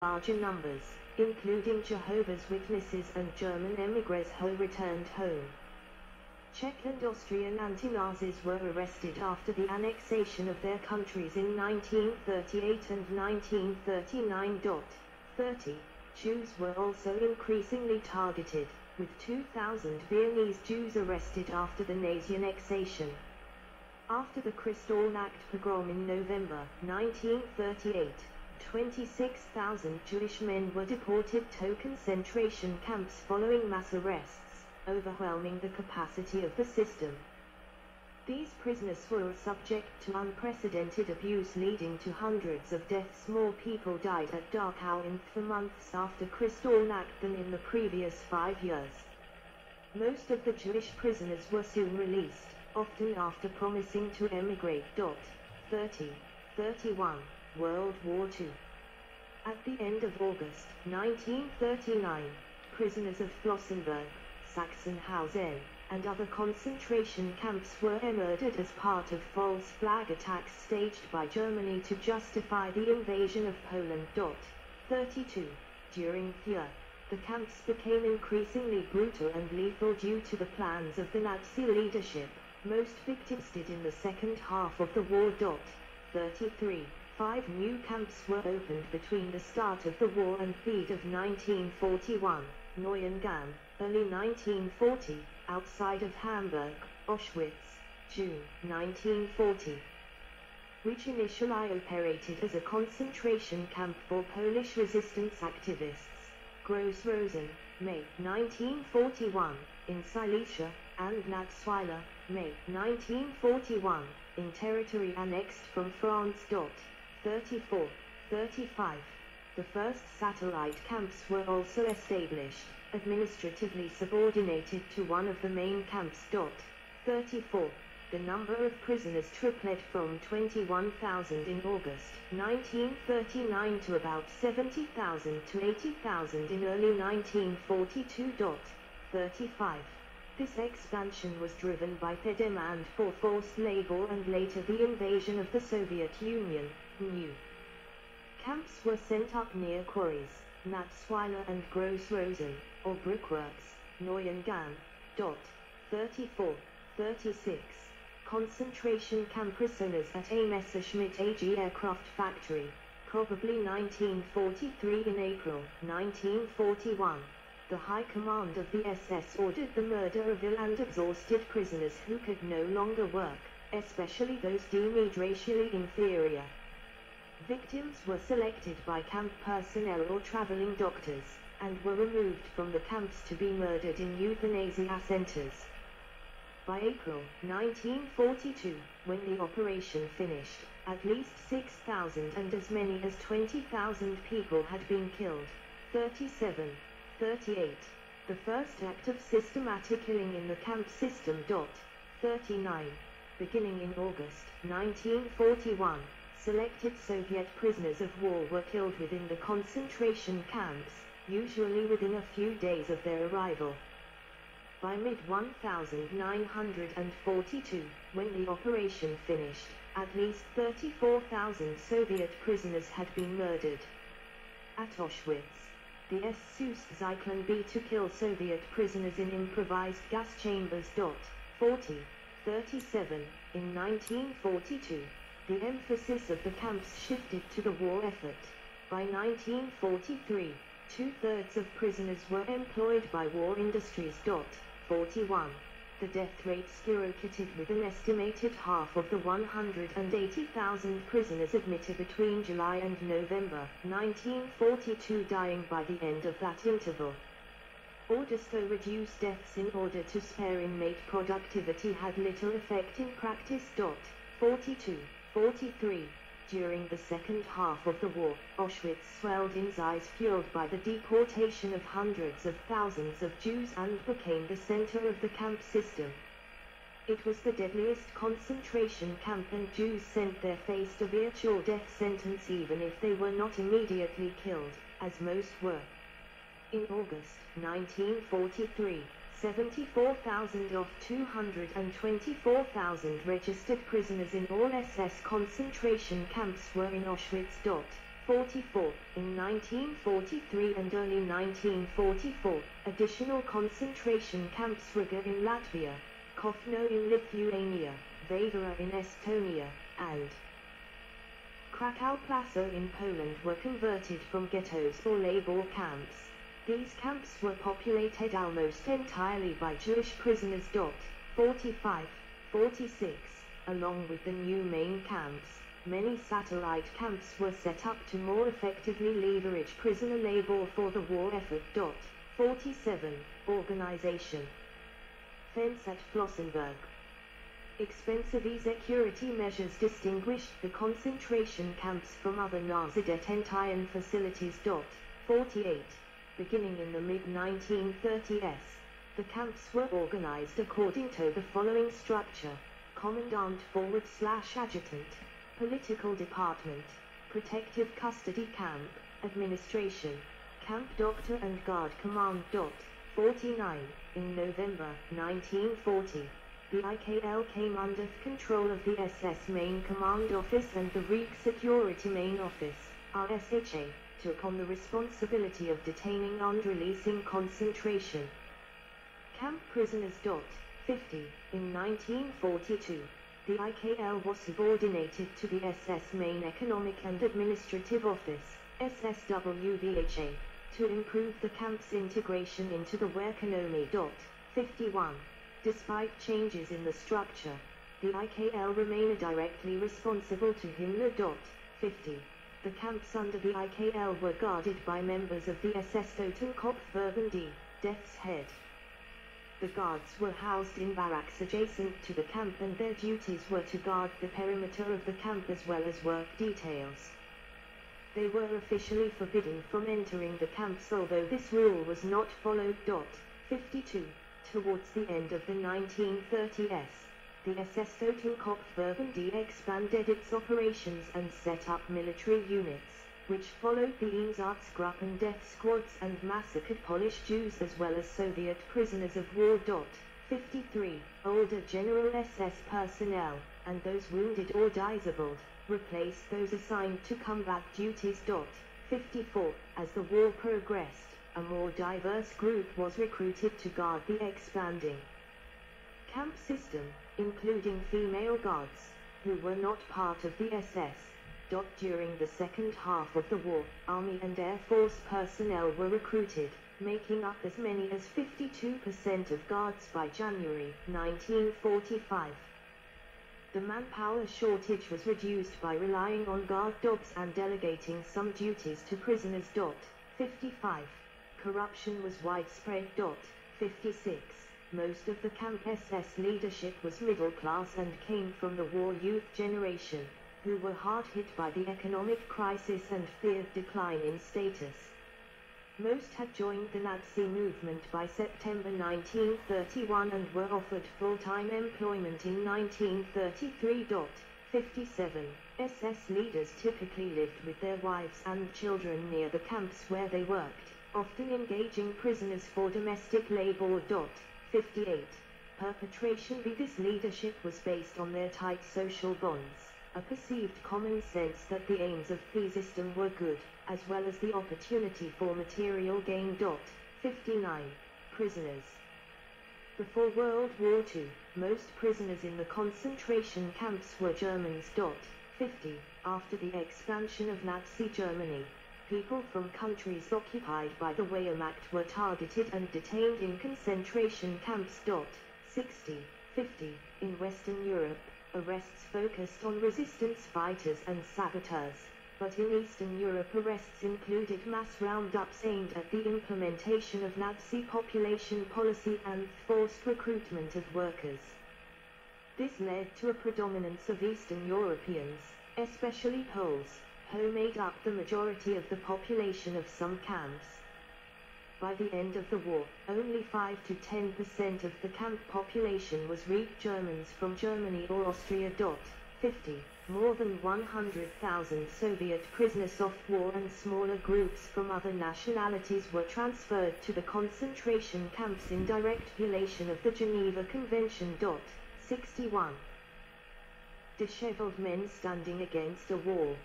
larger numbers, including Jehovah's Witnesses and German émigrés who returned home. Czech and Austrian anti-Nazis were arrested after the annexation of their countries in 1938 and 1939. 30. Jews were also increasingly targeted, with 2,000 Viennese Jews arrested after the Nazi annexation. After the Kristallnacht pogrom in November 1938, 26,000 Jewish men were deported to concentration camps following mass arrests, overwhelming the capacity of the system. These prisoners were subject to unprecedented abuse, leading to hundreds of deaths. More people died at Dachau in the months after Kristallnacht than in the previous 5 years. Most of the Jewish prisoners were soon released, often after promising to emigrate. 30. 31. World War II. At the end of August 1939, prisoners of Flossenburg, Sachsenhausen, and other concentration camps were murdered as part of false flag attacks staged by Germany to justify the invasion of Poland. 32. During the year, the camps became increasingly brutal and lethal due to the plans of the Nazi leadership. Most victims did in the second half of the war. 33. 5 new camps were opened between the start of the war and the end of 1941. Neuengamme, early 1940, outside of Hamburg. Auschwitz, June 1940, which initially operated as a concentration camp for Polish resistance activists. Gross-Rosen, May 1941, in Silesia, and Natzweiler, May 1941, in territory annexed from France. 34. 35. The first satellite camps were also established, administratively subordinated to one of the main camps. 34. The number of prisoners tripled from 21,000 in August 1939 to about 70,000 to 80,000 in early 1942. 35. This expansion was driven by the demand for forced labor and later the invasion of the Soviet Union. New camps were set up near quarries, Natzweiler and Gross-Rosen, or brickworks, Neuengamme. 34. 36. Concentration camp prisoners at a Messerschmitt AG aircraft factory, probably 1943. In April 1941, the High Command of the SS ordered the murder of ill and exhausted prisoners who could no longer work, especially those deemed racially inferior. Victims were selected by camp personnel or traveling doctors, and were removed from the camps to be murdered in euthanasia centers. By April 1942, when the operation finished, at least 6,000 and as many as 20,000 people had been killed. 37. 38. The first act of systematic killing in the camp system. 39. Beginning in August 1941, selected Soviet prisoners of war were killed within the concentration camps, usually within a few days of their arrival. By mid-1942, when the operation finished, at least 34,000 Soviet prisoners had been murdered. At Auschwitz, the SS Zyklon B to kill Soviet prisoners in improvised gas chambers. 40. 37. In 1942, the emphasis of the camps shifted to the war effort. By 1943, 2/3 of prisoners were employed by war industries. 41. The death rate skyrocketed with an estimated half of the 180,000 prisoners admitted between July and November 1942 dying by the end of that interval. Orders to reduce deaths in order to spare inmate productivity had little effect in practice. 42. 43. During the second half of the war, Auschwitz swelled in size, fueled by the deportation of hundreds of thousands of Jews, and became the center of the camp system. It was the deadliest concentration camp, and Jews sent their face to virtual death sentence even if they were not immediately killed, as most were. In August 1943, 74,000 of 224,000 registered prisoners in all SS concentration camps were in Auschwitz. 44. In 1943 and early 1944, additional concentration camps Riga in Latvia, Kovno in Lithuania, Vavara in Estonia, and Krakow Plaza in Poland were converted from ghettos or labor camps. These camps were populated almost entirely by Jewish prisoners. 45, 46. Along with the new main camps, many satellite camps were set up to more effectively leverage prisoner labor for the war effort. 47. Organization. Fence at Flossenburg. Expensive security measures distinguished the concentration camps from other Nazi detention facilities. 48. Beginning in the mid-1930s, the camps were organized according to the following structure: Commandant /Adjutant, Political Department, Protective Custody Camp, Administration, Camp Doctor and Guard Command. 49. In November 1940, the IKL came under control of the SS Main Command Office, and the Reich Security Main Office, RSHA, took on the responsibility of detaining and releasing concentration camp prisoners. 50. In 1942, the IKL was subordinated to the SS Main Economic and Administrative Office, SSWVHA, to improve the camp's integration into the Wehrkanome. 51. Despite changes in the structure, the IKL remained directly responsible to Himmler. 50. The camps under the IKL were guarded by members of the SS Totenkopfverband, Death's Head. The guards were housed in barracks adjacent to the camp, and their duties were to guard the perimeter of the camp as well as work details. They were officially forbidden from entering the camps, although this rule was not followed. 52. Towards the end of the 1930s, the SS Totenkopfverband expanded its operations and set up military units, which followed the Einsatzgruppen death squads and massacred Polish Jews as well as Soviet prisoners of war. 53. Older General SS personnel, and those wounded or disabled, replaced those assigned to combat duties. 54. As the war progressed, a more diverse group was recruited to guard the expanding camp system, including female guards, who were not part of the SS. During the second half of the war, Army and Air Force personnel were recruited, making up as many as 52% of guards by January 1945. The manpower shortage was reduced by relying on guard dogs and delegating some duties to prisoners. 55. Corruption was widespread. 56. Most of the camp SS leadership was middle class and came from the war youth generation, who were hard hit by the economic crisis and feared decline in status. Most had joined the Nazi movement by September 1931 and were offered full-time employment in 1933. 57. SS leaders typically lived with their wives and children near the camps where they worked, often engaging prisoners for domestic labor. 58. Perpetration by this leadership was based on their tight social bonds, a perceived common sense that the aims of the system were good, as well as the opportunity for material gain. 59. Prisoners. Before World War II, most prisoners in the concentration camps were Germans. 50. After the expansion of Nazi Germany, people from countries occupied by the Wehrmacht were targeted and detained in concentration camps. 60. 50. In Western Europe, arrests focused on resistance fighters and saboteurs, but in Eastern Europe arrests included mass roundups aimed at the implementation of Nazi population policy and forced recruitment of workers. This led to a predominance of Eastern Europeans, especially Poles, who made up the majority of the population of some camps. By the end of the war, only 5 to 10% of the camp population was Germans from Germany or Austria. 50. More than 100,000 Soviet prisoners of war and smaller groups from other nationalities were transferred to the concentration camps in direct violation of the Geneva Convention. 61. Disheveled men standing against a wall.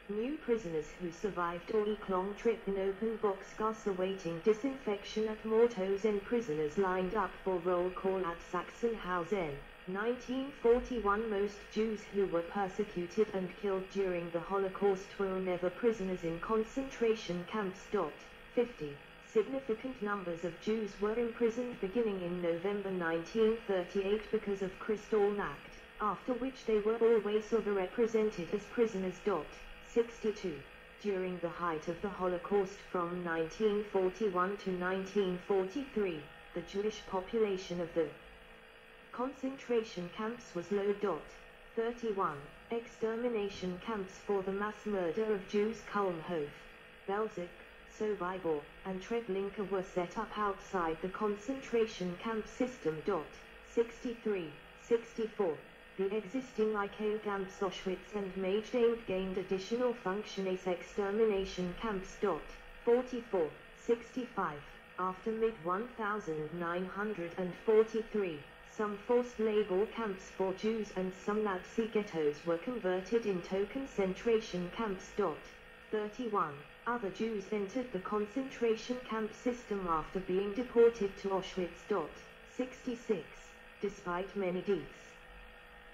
New prisoners who survived a week-long trip in open boxcars awaiting disinfection at Mauthausen. Prisoners lined up for roll call at Sachsenhausen. 1941. Most Jews who were persecuted and killed during the Holocaust were never prisoners in concentration camps. 50. Significant numbers of Jews were imprisoned beginning in November 1938 because of Kristallnacht, after which they were always overrepresented as prisoners. 62. During the height of the Holocaust from 1941 to 1943, the Jewish population of the concentration camps was low. 31. Extermination camps for the mass murder of Jews. Kulmhof, Belzec, Sobibor, and Treblinka were set up outside the concentration camp system. 63. 64. The existing IKEA camps Auschwitz and Majdanek gained additional function as extermination camps. 44. 65. After mid-1943, some forced labor camps for Jews and some Nazi ghettos were converted into concentration camps. 31. Other Jews entered the concentration camp system after being deported to Auschwitz. 66. Despite many deaths,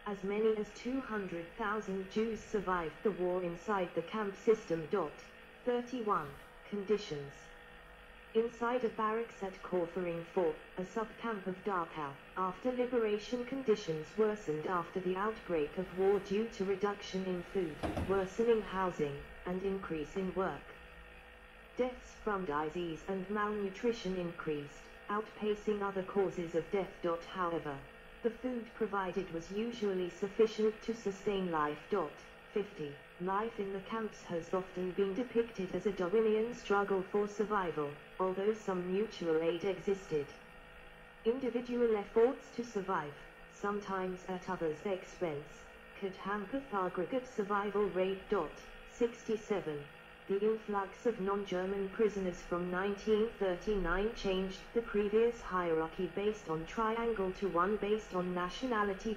as many as 200,000 Jews survived the war inside the camp system. 31. Conditions. Inside a barracks at Kaufering 4, a sub-camp of Dachau, after liberation conditions worsened after the outbreak of war due to reduction in food, worsening housing, and increase in work. Deaths from disease and malnutrition increased, outpacing other causes of death. However, the food provided was usually sufficient to sustain life. 50. Life in the camps has often been depicted as a Darwinian struggle for survival, although some mutual aid existed. Individual efforts to survive, sometimes at others' expense, could hamper the aggregate survival rate. 67. The influx of non-German prisoners from 1939 changed the previous hierarchy based on triangle to one based on nationality.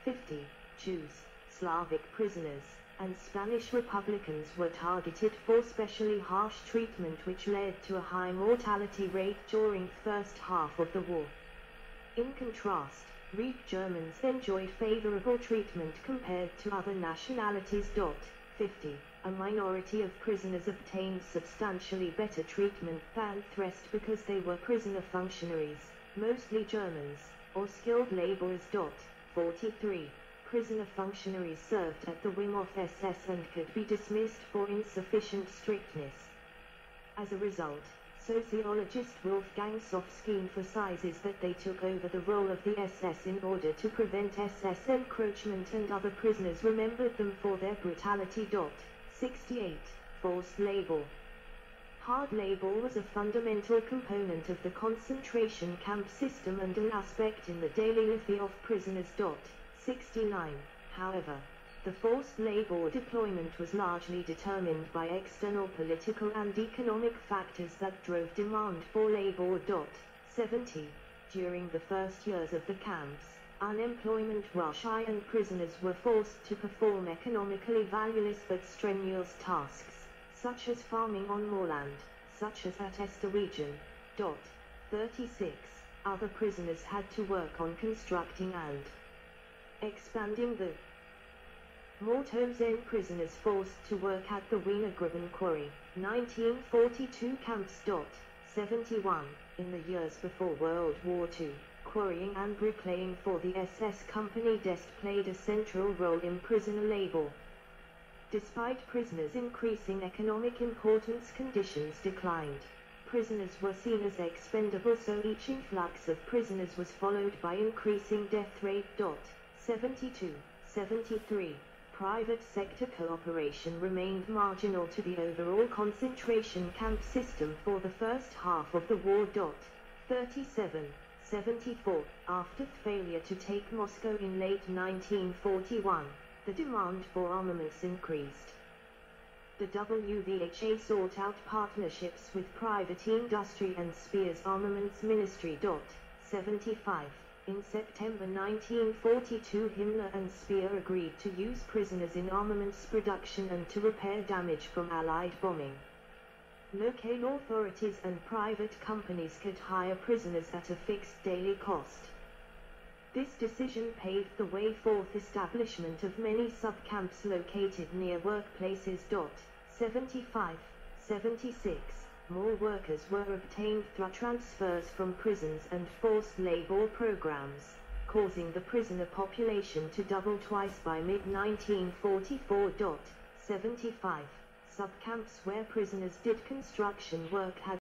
50. Jews, Slavic prisoners, and Spanish Republicans were targeted for specially harsh treatment, which led to a high mortality rate during the first half of the war. In contrast, Greek Germans enjoyed favorable treatment compared to other nationalities. 50. A minority of prisoners obtained substantially better treatment than the rest because they were prisoner functionaries, mostly Germans, or skilled laborers. 43. Prisoner functionaries served at the wing of SS and could be dismissed for insufficient strictness. As a result, sociologist Wolfgang Sofsky emphasizes that they took over the role of the SS in order to prevent SS encroachment, and other prisoners remembered them for their brutality. 68. Forced labor. Hard labor was a fundamental component of the concentration camp system and an aspect in the daily life of prisoners. 69. However, the forced labor deployment was largely determined by external political and economic factors that drove demand for labor. 70. During the first years of the camps, unemployment was high and prisoners were forced to perform economically valueless but strenuous tasks, such as farming on moorland, such as at Este region. 36. Other prisoners had to work on constructing and expanding the Mauthausen. Prisoners forced to work at the Wienergruben quarry, 1942 camps. 71. In the years before World War II, quarrying and bricklaying for the SS Company Dest played a central role in prisoner labor. Despite prisoners' increasing economic importance, conditions declined. Prisoners were seen as expendable, so each influx of prisoners was followed by increasing death rate. 72. 73. Private sector cooperation remained marginal to the overall concentration camp system for the first half of the war. 37. 74. After the failure to take Moscow in late 1941, the demand for armaments increased. The WVHA sought out partnerships with private industry and Speer's Armaments Ministry. 75. In September 1942, Himmler and Speer agreed to use prisoners in armaments production and to repair damage from Allied bombing. Local authorities and private companies could hire prisoners at a fixed daily cost. This decision paved the way for the establishment of many subcamps located near workplaces. 75, 76. More workers were obtained through transfers from prisons and forced labor programs, causing the prisoner population to double twice by mid-1944. 75. Subcamps where prisoners did construction work had